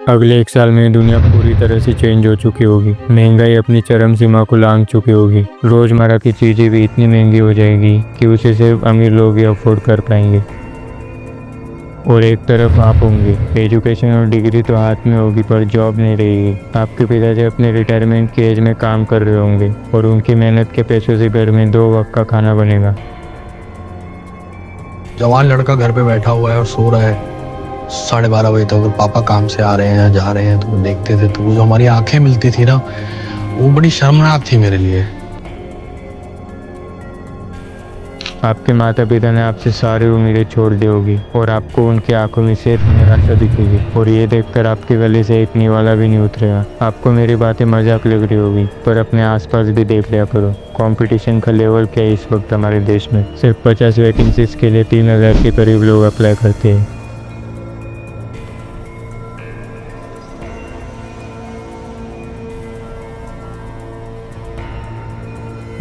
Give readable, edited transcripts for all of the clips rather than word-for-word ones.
अगले 1 साल में दुनिया पूरी तरह से चेंज हो चुकी होगी। महंगाई अपनी चरम सीमा को लांघ चुकी होगी। रोजमर्रा की चीजें भी इतनी महंगी हो जाएगी कि उसे सिर्फ अमीर लोग ही अफोर्ड कर पाएंगे। और एक तरफ आप होंगे, एजुकेशन और डिग्री तो हाथ में होगी पर जॉब नहीं रहेगी। आपके पिताजी अपने रिटायरमेंट की एज में काम कर रहे होंगे और उनकी मेहनत के पैसों से घर में 2 वक्त का खाना बनेगा। जवान लड़का घर पे बैठा हुआ है और सो रहा है 12:30 बजे तक। अगर पापा काम से आ रहे हैं या जा रहे हैं तो वो देखते थे, तो वो जो हमारी आंखें मिलती थी ना, वो बड़ी शर्मनाक थी मेरे लिए। आपके माता पिता ने आपसे सारी उम्मीदें छोड़ दी होगी और आपको उनकी आंखों में सिर्फ निराशा दिखेगी। और ये देखकर आपके गले से एक निवाला भी नहीं उतरेगा। आपको मेरी बातें मजाक लग रही होगी पर अपने आसपास भी देख लिया करो। कंपटीशन का लेवल क्या है इस वक्त हमारे देश में। सिर्फ 50 वैकेंसीज के लिए 3000 के करीब लोग अप्लाई करते हैं।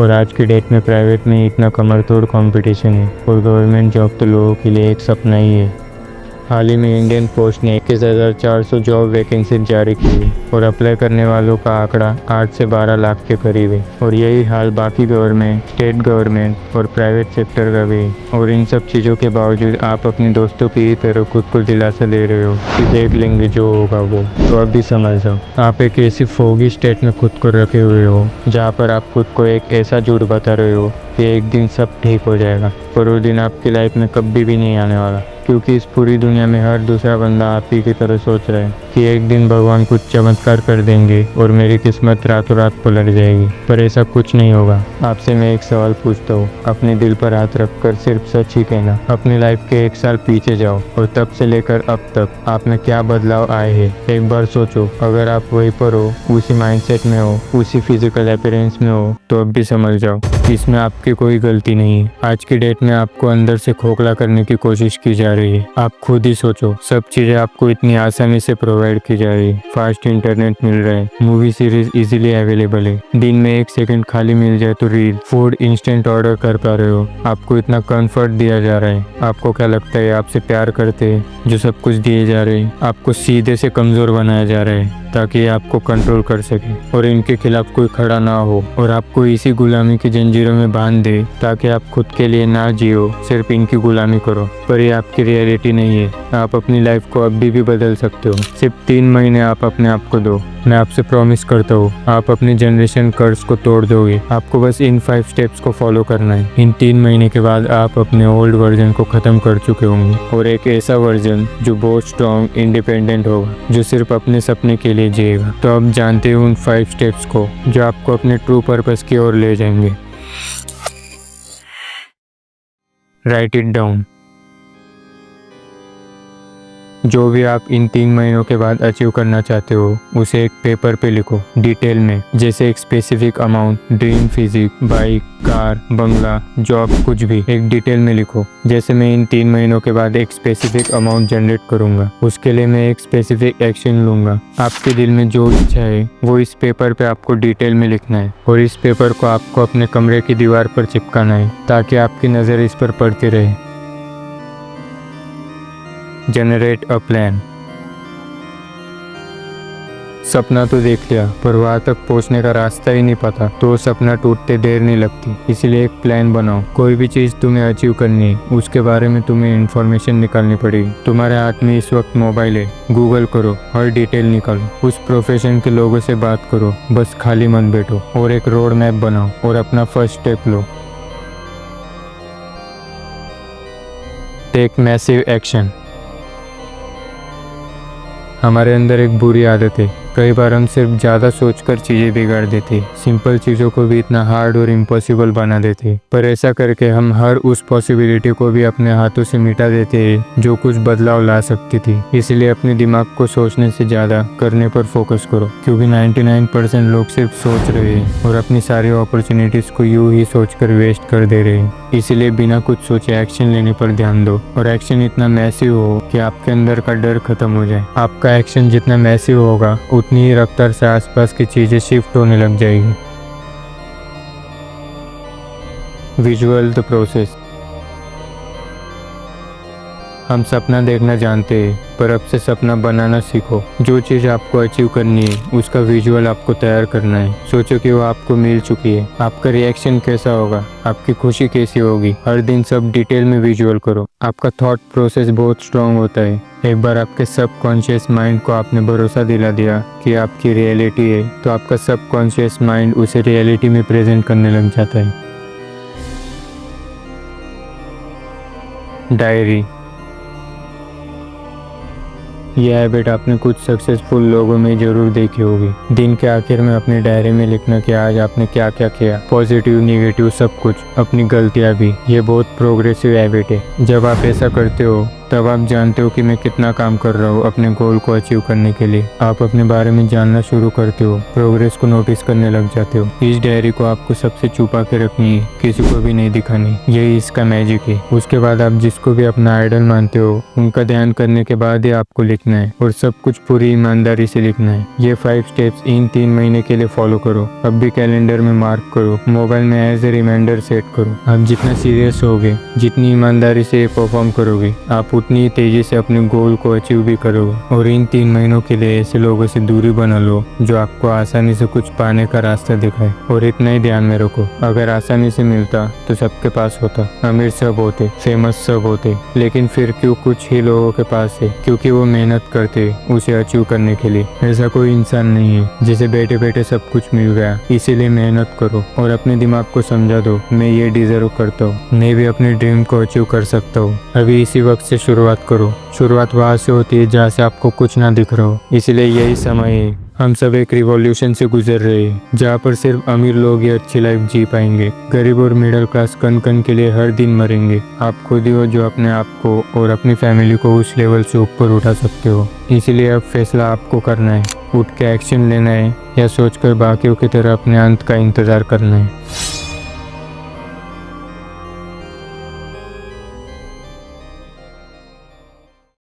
और आज की डेट में प्राइवेट में इतना कमर तोड़ कंपटीशन है और गवर्नमेंट जॉब तो लोगों के लिए एक सपना ही है। हाल ही में इंडियन पोस्ट ने 21,400 जॉब वैकेंसी जारी की और अप्लाई करने वालों का आंकड़ा 8 से 12 लाख के करीब है। और यही हाल बाकी गवर्नमेंट, स्टेट गवर्नमेंट और प्राइवेट सेक्टर का भी है। और इन सब चीज़ों के बावजूद आप अपने दोस्तों की ही तरह खुद को दिलासा दे रहे हो कि देख लेंगे जो होगा वो। तो अब भी समझ जाओ, आप एक ऐसी फोगी स्टेट में खुद को रखे हुए हो जहाँ पर आप खुद को एक ऐसा झूठ बता रहे हो कि एक दिन सब ठीक हो जाएगा। पर वो दिन आपकी लाइफ में कभी भी नहीं आने वाला, क्योंकि इस पूरी दुनिया में हर दूसरा बंदा आप ही की तरह सोच रहा है कि एक दिन भगवान कुछ चमत्कार कर देंगे और मेरी किस्मत रातों रात पलट जाएगी। पर ऐसा कुछ नहीं होगा। आपसे मैं एक सवाल पूछता हूँ, अपने दिल पर हाथ रखकर सिर्फ सच ही कहना। अपनी लाइफ के 1 साल पीछे जाओ और तब से लेकर अब तक आप में क्या बदलाव आए हैं एक बार सोचो। अगर आप वहीं पर हो, उसी माइंडसेट में हो, उसी फिजिकल अपीयरेंस में हो, तो अब भी समझ जाओ इसमें आपकी कोई गलती नहीं है। आज की डेट में आपको अंदर से खोखला करने की कोशिश की जा रही है। आप खुद ही सोचो, सब चीजें आपको इतनी आसानी से प्रोवाइड की जा रही है। फास्ट इंटरनेट मिल रहा है, मूवी सीरीज इजीली अवेलेबल है, दिन में 1 सेकंड खाली मिल जाए तो रील, फूड इंस्टेंट ऑर्डर कर पा रहे हो। आपको इतना कंफर्ट दिया जा रहा है। आपको क्या लगता है आपसे प्यार करते हैं जो सब कुछ दिए जा रहे हैं? आपको सीधे से कमजोर बनाया जा रहा है ताकि आपको कंट्रोल कर सके और इनके खिलाफ कोई खड़ा ना हो और आपको इसी गुलामी की जंजीरों में बांध दे ताकि आप खुद के लिए ना जियो, सिर्फ इनकी गुलामी करो। पर ये आपकी रियलिटी नहीं है। आप अपनी लाइफ को अभी भी बदल सकते हो। सिर्फ 3 महीने आप अपने आप को दो। मैं आपसे प्रॉमिस करता हूँ आप अपनी जनरेशन कर्स को तोड़ दोगे। आपको बस इन 5 स्टेप्स को फॉलो करना है। इन 3 महीने के बाद आप अपने ओल्ड वर्जन को खत्म कर चुके होंगे और एक ऐसा वर्जन जो बहुत स्ट्रॉन्ग, इंडिपेंडेंट होगा, जो सिर्फ अपने सपने के लिए जिएगा। तो अब जानते हो उन 5 स्टेप्स को जो आपको अपने ट्रू पर्पस की ओर ले जाएंगे। Right it down. जो भी आप इन 3 महीनों के बाद अचीव करना चाहते हो उसे एक पेपर पे लिखो डिटेल में, जैसे एक specific amount, dream physique, bike, car, बंगला, जॉब, कुछ भी एक डिटेल में लिखो। जैसे मैं इन 3 महीनों के बाद एक स्पेसिफिक अमाउंट जनरेट करूंगा, उसके लिए मैं एक स्पेसिफिक एक्शन लूंगा। आपके दिल में जो इच्छा है वो इस पेपर पे आपको डिटेल में लिखना है और इस पेपर को आपको अपने कमरे की दीवार पर चिपकाना है ताकि आपकी नज़र इस पर पड़ती रहे। Generate a plan. सपना तो देख लिया पर वहाँ तक पहुँचने का रास्ता ही नहीं पता तो सपना टूटते देर नहीं लगती। इसलिए एक प्लान बनाओ। कोई भी चीज़ तुम्हें अचीव करनी है उसके बारे में तुम्हें इन्फॉर्मेशन निकालनी पड़ेगी। तुम्हारे हाथ में इस वक्त मोबाइल है, गूगल करो, हर डिटेल निकालो, उस प्रोफेशन के लोगों से बात करो, बस खाली मत बैठो और एक रोड मैप बनाओ और अपना फर्स्ट स्टेप लो। Take massive action. हमारे अंदर एक बुरी आदत है, कई बार हम सिर्फ ज़्यादा सोचकर चीज़ें बिगाड़ देते, सिंपल चीज़ों को भी इतना हार्ड और इम्पॉसिबल बना देते। पर ऐसा करके हम हर उस पॉसिबिलिटी को भी अपने हाथों से मिटा देते हैं जो कुछ बदलाव ला सकती थी। इसलिए अपने दिमाग को सोचने से ज़्यादा करने पर फोकस करो, क्योंकि 99% लोग सिर्फ सोच रहे हैं और अपनी सारी अपॉर्चुनिटीज़ को यूं ही सोचकर वेस्ट कर दे रहे हैं। इसलिए बिना कुछ सोचे एक्शन लेने पर ध्यान दो और एक्शन इतना मैसिव हो कि आपके अंदर का डर खत्म हो जाए। आपका एक्शन जितना मैसिव होगा उतनी ही रफ्तार से आसपास की चीजें शिफ्ट होने लग जाएगी। Visual the process. हम सपना देखना जानते हैं, पर अब से सपना बनाना सीखो। जो चीज़ आपको अचीव करनी है उसका विजुअल आपको तैयार करना है। सोचो कि वो आपको मिल चुकी है, आपका रिएक्शन कैसा होगा, आपकी खुशी कैसी होगी। हर दिन सब डिटेल में विजुअल करो। आपका थॉट प्रोसेस बहुत स्ट्रांग होता है। एक बार आपके सबकॉन्शियस माइंड को आपने भरोसा दिला दिया कि आपकी रियलिटी है, तो आपका सबकॉन्शियस माइंड उसे रियलिटी में प्रेजेंट करने लग जाता है। डायरी। यह हैबिट आपने कुछ सक्सेसफुल लोगों में जरूर देखी होगी। दिन के आखिर में अपनी डायरी में लिखना कि आज आपने क्या क्या किया, पॉजिटिव नेगेटिव सब कुछ, अपनी गलतियां भी। ये बहुत प्रोग्रेसिव हैबिट है। जब आप ऐसा करते हो तब आप जानते हो कि मैं कितना काम कर रहा हूँ अपने गोल को अचीव करने के लिए। आप अपने बारे में जानना शुरू करते हो, प्रोग्रेस को नोटिस करने लग जाते हो। इस डायरी को आपको सबसे छुपा के रखनी है, किसी को भी नहीं दिखानी। यही इसका मैजिक है। उसके बाद आप जिसको भी अपना आइडल मानते हो उनका ध्यान करने के बाद ही आपको लिखना है, और सब कुछ पूरी ईमानदारी से लिखना है। ये 5 स्टेप्स इन 3 महीने के लिए फॉलो करो। अब भी कैलेंडर में मार्क करो, मोबाइल में एज ए रिमाइंडर सेट करो। आप जितना सीरियस होगे, जितनी ईमानदारी से परफॉर्म करोगे, आप उतनी तेजी से अपने गोल को अचीव भी करोगे। और इन 3 महीनों के लिए ऐसे लोगों से दूरी बना लो जो आपको आसानी से कुछ पाने का रास्ता दिखाए। और इतना ही ध्यान में रखो, अगर आसानी से मिलता तो सबके पास होता। अमीर सब होते, फेमस सब होते, लेकिन फिर क्यों कुछ ही लोगों के पास है? क्योंकि वो मेहनत करते उसे अचीव करने के लिए। ऐसा कोई इंसान नहीं है जिसे बैठे बैठे सब कुछ मिल गया। इसीलिए मेहनत करो और अपने दिमाग को समझा दो, मैं ये डिजर्व करता हूँ, मैं भी अपने ड्रीम को अचीव कर सकता हूँ। अभी इसी वक्त से शुरुआत करो। शुरुआत वहाँ से होती है जहाँ से आपको कुछ ना दिख रहा हो। इसलिए यही समय है। हम सब एक रिवॉल्यूशन से गुजर रहे हैं जहाँ पर सिर्फ अमीर लोग ही अच्छी लाइफ जी पाएंगे। गरीब और मिडिल क्लास कन कन के लिए हर दिन मरेंगे। आप खुद ही हो जो अपने आप को और अपनी फैमिली को उस लेवल से ऊपर उठा सकते हो। इसीलिए अब फैसला आपको करना है, उठ के एक्शन लेना है या सोचकर बाकियों की तरह अपने अंत का इंतजार करना है।